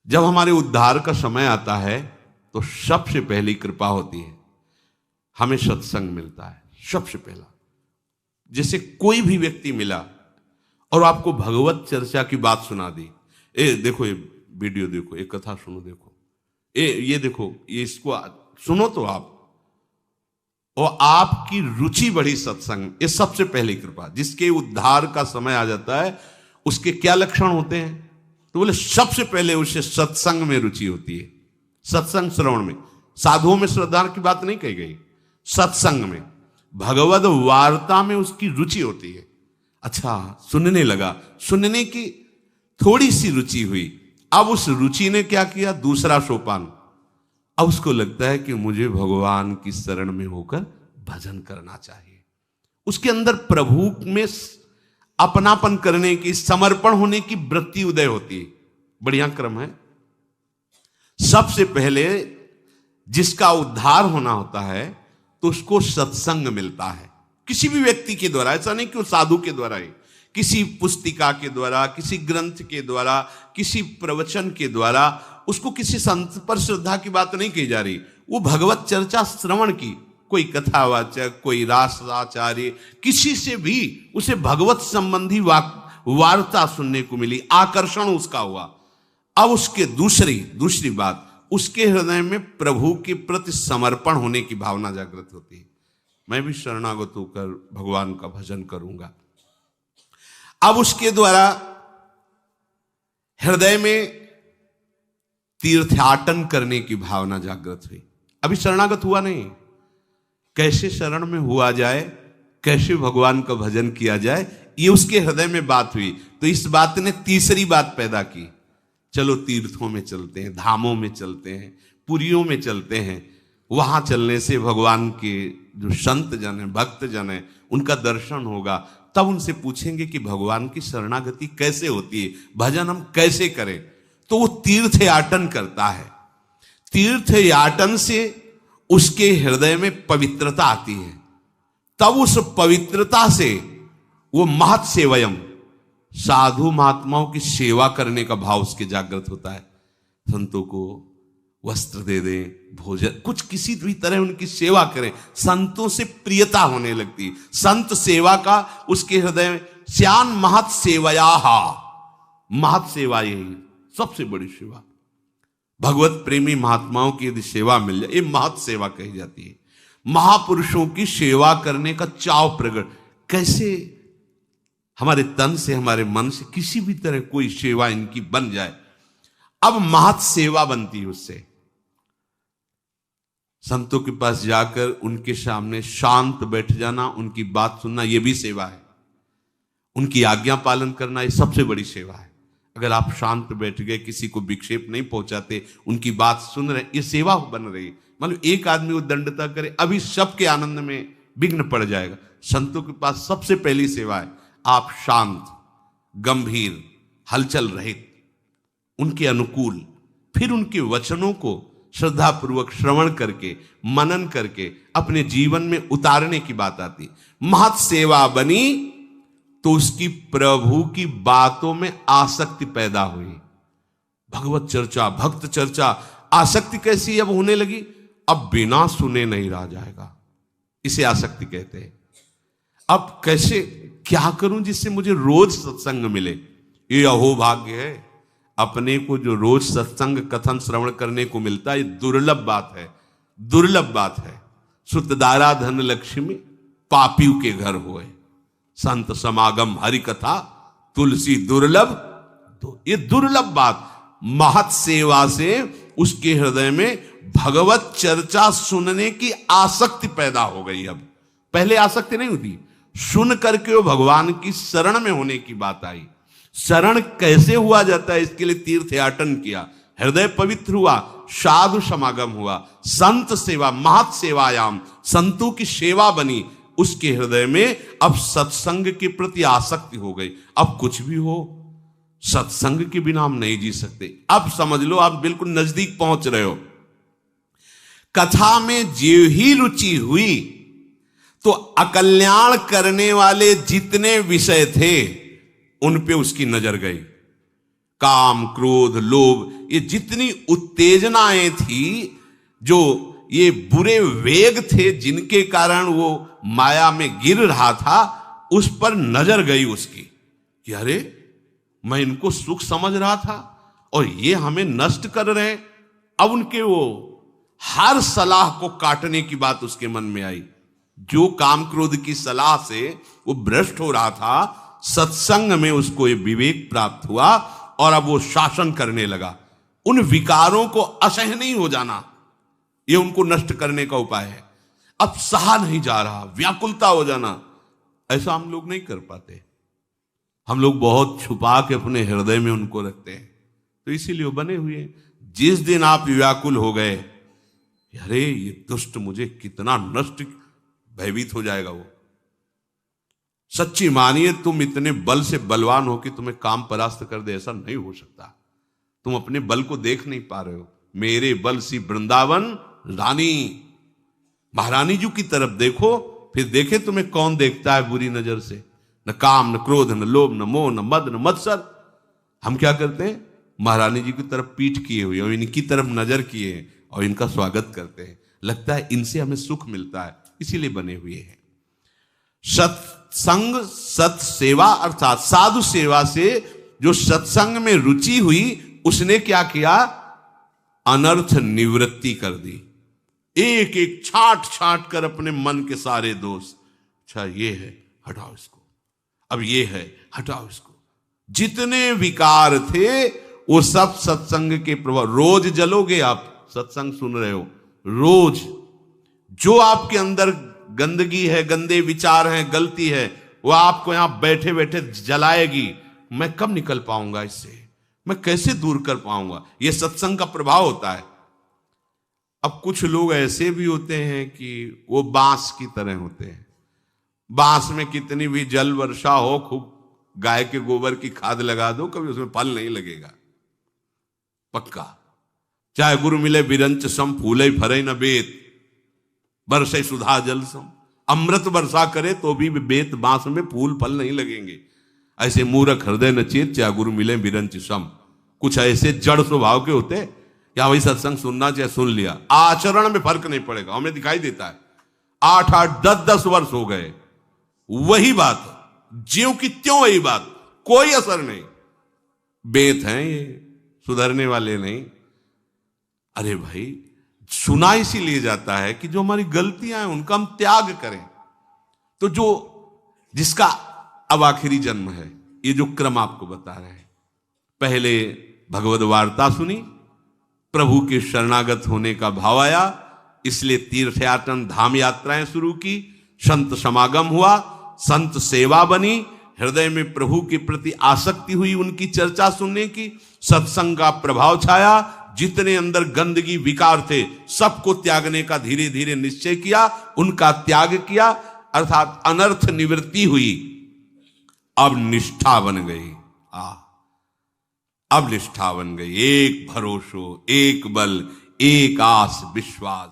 जब हमारे उद्धार का समय आता है तो सबसे पहली कृपा होती है, हमें सत्संग मिलता है सबसे पहला। जैसे कोई भी व्यक्ति मिला और आपको भगवत चर्चा की बात सुना दी, ए देखो ये वीडियो देखो, ये कथा सुनो, देखो ये देखो, ये इसको सुनो तो आप, और आपकी रुचि बढ़ी सत्संग, ये सबसे पहली कृपा। जिसके उद्धार का समय आ जाता है उसके क्या लक्षण होते हैं? तो बोले सबसे पहले उसे सत्संग में रुचि होती है, सत्संग श्रवण में। साधुओं में श्रद्धा की बात नहीं कही गई, सत्संग में, भगवद वार्ता में उसकी रुचि होती है। अच्छा, सुनने लगा, सुनने की थोड़ी सी रुचि हुई, अब उस रुचि ने क्या किया? दूसरा सोपान, अब उसको लगता है कि मुझे भगवान की शरण में होकर भजन करना चाहिए। उसके अंदर प्रभु में अपनापन करने की, समर्पण होने की वृत्ति उदय होती है। बढ़िया क्रम है। सबसे पहले जिसका उद्धार होना होता है तो उसको सत्संग मिलता है, किसी भी व्यक्ति के द्वारा। ऐसा नहीं कि वो साधु के द्वारा ही, किसी पुस्तिका के द्वारा, किसी ग्रंथ के द्वारा, किसी प्रवचन के द्वारा, उसको किसी संत पर श्रद्धा की बात नहीं की जा रही। वो भगवत चर्चा श्रवण की, कोई कथावाचक, कोई रासाचार्य, किसी से भी उसे भगवत संबंधी वार्ता सुनने को मिली, आकर्षण उसका हुआ। अब उसके दूसरी बात, उसके हृदय में प्रभु के प्रति समर्पण होने की भावना जागृत होती है। मैं भी शरणागत होकर भगवान का भजन करूंगा। अब उसके द्वारा हृदय में तीर्थाटन करने की भावना जागृत हुई। अभी शरणागत हुआ नहीं, कैसे शरण में हुआ जाए, कैसे भगवान का भजन किया जाए, ये उसके हृदय में बात हुई। तो इस बात ने तीसरी बात पैदा की, चलो तीर्थों में चलते हैं, धामों में चलते हैं, पुरियों में चलते हैं। वहां चलने से भगवान के जो संत जन है, भक्त जन है, उनका दर्शन होगा। तब उनसे पूछेंगे कि भगवान की शरणागति कैसे होती है, भजन हम कैसे करें। तो वो तीर्थ याटन करता है। तीर्थ याटन से उसके हृदय में पवित्रता आती है। तब उस पवित्रता से वो महत् सेवयम, साधु महात्माओं की सेवा करने का भाव उसके जागृत होता है। संतों को वस्त्र दे दें, भोजन, कुछ किसी भी तरह उनकी सेवा करें, संतों से प्रियता होने लगती। संत सेवा का उसके हृदय में श्यान महत् सेवयाहा, महत् सेवा यही सबसे बड़ी सेवा। भगवत प्रेमी महात्माओं की यदि सेवा मिल जाए, ये महत् सेवा कही जाती है। महापुरुषों की सेवा करने का चाव प्रकट, कैसे हमारे तन से, हमारे मन से किसी भी तरह कोई सेवा इनकी बन जाए, अब महत् सेवा बनती है उससे। संतों के पास जाकर उनके सामने शांत बैठ जाना, उनकी बात सुनना, यह भी सेवा है। उनकी आज्ञा पालन करना, यह सबसे बड़ी सेवा है। अगर आप शांत बैठ गए, किसी को विक्षेप नहीं पहुंचाते, उनकी बात सुन रहे, ये सेवा बन रही। मतलब एक आदमी वो दंडता करे, अभी सबके आनंद में विघ्न पड़ जाएगा। संतों के पास सबसे पहली सेवा है, आप शांत, गंभीर, हलचल रहित, उनके अनुकूल, फिर उनके वचनों को श्रद्धापूर्वक श्रवण करके, मनन करके अपने जीवन में उतारने की बात आती। महत् सेवा बनी तो उसकी प्रभु की बातों में आसक्ति पैदा हुई। भगवत चर्चा, भक्त चर्चा, आसक्ति कैसी अब होने लगी? अब बिना सुने नहीं रह जाएगा, इसे आसक्ति कहते हैं। अब कैसे, क्या करूं जिससे मुझे रोज सत्संग मिले? ये अहोभाग्य है। अपने को जो रोज सत्संग कथन श्रवण करने को मिलता है, ये दुर्लभ बात है, दुर्लभ बात है। सुतदारा धन लक्ष्मी पापियों के घर होए, संत समागम हरि कथा तुलसी दुर्लभ। तो ये दुर्लभ बात, महत् सेवा से उसके हृदय में भगवत चर्चा सुनने की आसक्ति पैदा हो गई। अब पहले आसक्ति नहीं होती, सुन करके वो भगवान की शरण में होने की बात आई। शरण कैसे हुआ जाता है, इसके लिए तीर्थ याटन किया, हृदय पवित्र हुआ, साधु समागम हुआ, संत सेवा, महत् सेवायाम, संतों की सेवा बनी उसके हृदय में। अब सत्संग के प्रति आसक्ति हो गई। अब कुछ भी हो, सत्संग के बिना हम नहीं जी सकते। अब समझ लो, आप बिल्कुल नजदीक पहुंच रहे हो। कथा में जो ही रुचि हुई तो अकल्याण करने वाले जितने विषय थे उन पे उसकी नजर गई। काम, क्रोध, लोभ, ये जितनी उत्तेजनाएं थी, जो ये बुरे वेग थे जिनके कारण वो माया में गिर रहा था, उस पर नजर गई उसकी कि अरे मैं इनको सुख समझ रहा था और ये हमें नष्ट कर रहे हैं। अब उनके वो हर सलाह को काटने की बात उसके मन में आई। जो काम क्रोध की सलाह से वो भ्रष्ट हो रहा था, सत्संग में उसको ये विवेक प्राप्त हुआ और अब वो शासन करने लगा। उन विकारों को असह नहीं हो जाना, ये उनको नष्ट करने का उपाय है। अब सहा नहीं जा रहा, व्याकुलता हो जाना, ऐसा हम लोग नहीं कर पाते। हम लोग बहुत छुपा के अपने हृदय में उनको रखते हैं, तो इसीलिए वो बने हुए हैं। जिस दिन आप व्याकुल हो गए, अरे ये दुष्ट मुझे कितना नष्ट, भयभीत हो जाएगा वो। सच्ची मानिए, तुम इतने बल से बलवान हो कि तुम्हें काम परास्त कर दे, ऐसा नहीं हो सकता। तुम अपने बल को देख नहीं पा रहे हो। मेरे बल सी वृंदावन रानी, महारानी जी की तरफ देखो, फिर देखे तुम्हें कौन देखता है बुरी नजर से। न काम, न क्रोध, न लोभ, न मोह, न मद, न मत्सर। हम क्या करते हैं? महारानी जी की तरफ पीठ किए हुए और इनकी तरफ नजर किए हैं और इनका स्वागत करते हैं। लगता है इनसे हमें सुख मिलता है, इसीलिए बने हुए हैं। सत्संग, सत सेवा अर्थात साधु सेवा से जो सत्संग में रुचि हुई, उसने क्या किया? अनर्थ निवृत्ति कर दी। एक एक छांट छांट कर अपने मन के सारे दोष, अच्छा ये है हटाओ इसको, अब ये है हटाओ इसको। जितने विकार थे वो सब सत्संग के प्रभाव। रोज जलोगे आप, सत्संग सुन रहे हो, रोज जो आपके अंदर गंदगी है, गंदे विचार हैं, गलती है, वो आपको यहां बैठे बैठे जलाएगी। मैं कब निकल पाऊंगा इससे, मैं कैसे दूर कर पाऊंगा? ये सत्संग का प्रभाव होता है। अब कुछ लोग ऐसे भी होते हैं कि वो बांस की तरह होते हैं। बांस में कितनी भी जल वर्षा हो, खूब गाय के गोबर की खाद लगा दो, कभी उसमें फल नहीं लगेगा, पक्का। चाहे गुरु मिले बिरंच सम, फूले फरे न बेत, बरसे सुधा जल सम। अमृत वर्षा करे तो भी बेत बांस में फूल फल नहीं लगेंगे। ऐसे मूर्ख हृदय न चेत, चाहे गुरु मिले बिरंच सम। कुछ ऐसे जड़ स्वभाव के होते, क्या वही सत्संग सुनना चाहे सुन लिया, आचरण में फर्क नहीं पड़ेगा। हमें दिखाई देता है 8-8, 10-10 वर्ष हो गए, वही बात, ज्यों की त्यों वही बात, कोई असर नहीं। बेत हैं ये, सुधरने वाले नहीं। अरे भाई, सुना इसीलिए जाता है कि जो हमारी गलतियां हैं उनका हम त्याग करें। तो जो जिसका अब आखिरी जन्म है, ये जो क्रम आपको बता रहे हैं, पहले भगवद वार्ता सुनी, प्रभु के शरणागत होने का भाव आया, इसलिए तीर्थयाटन धाम यात्राएं शुरू की, संत समागम हुआ, संत सेवा बनी, हृदय में प्रभु के प्रति आसक्ति हुई, उनकी चर्चा सुनने की, सत्संग का प्रभाव छाया, जितने अंदर गंदगी विकार थे सबको त्यागने का धीरे धीरे निश्चय किया, उनका त्याग किया, अर्थात अनर्थ निवृत्ति हुई। अब निष्ठा बन गई। अब निष्ठा बन गई। एक भरोसो, एक बल, एक आस, विश्वास।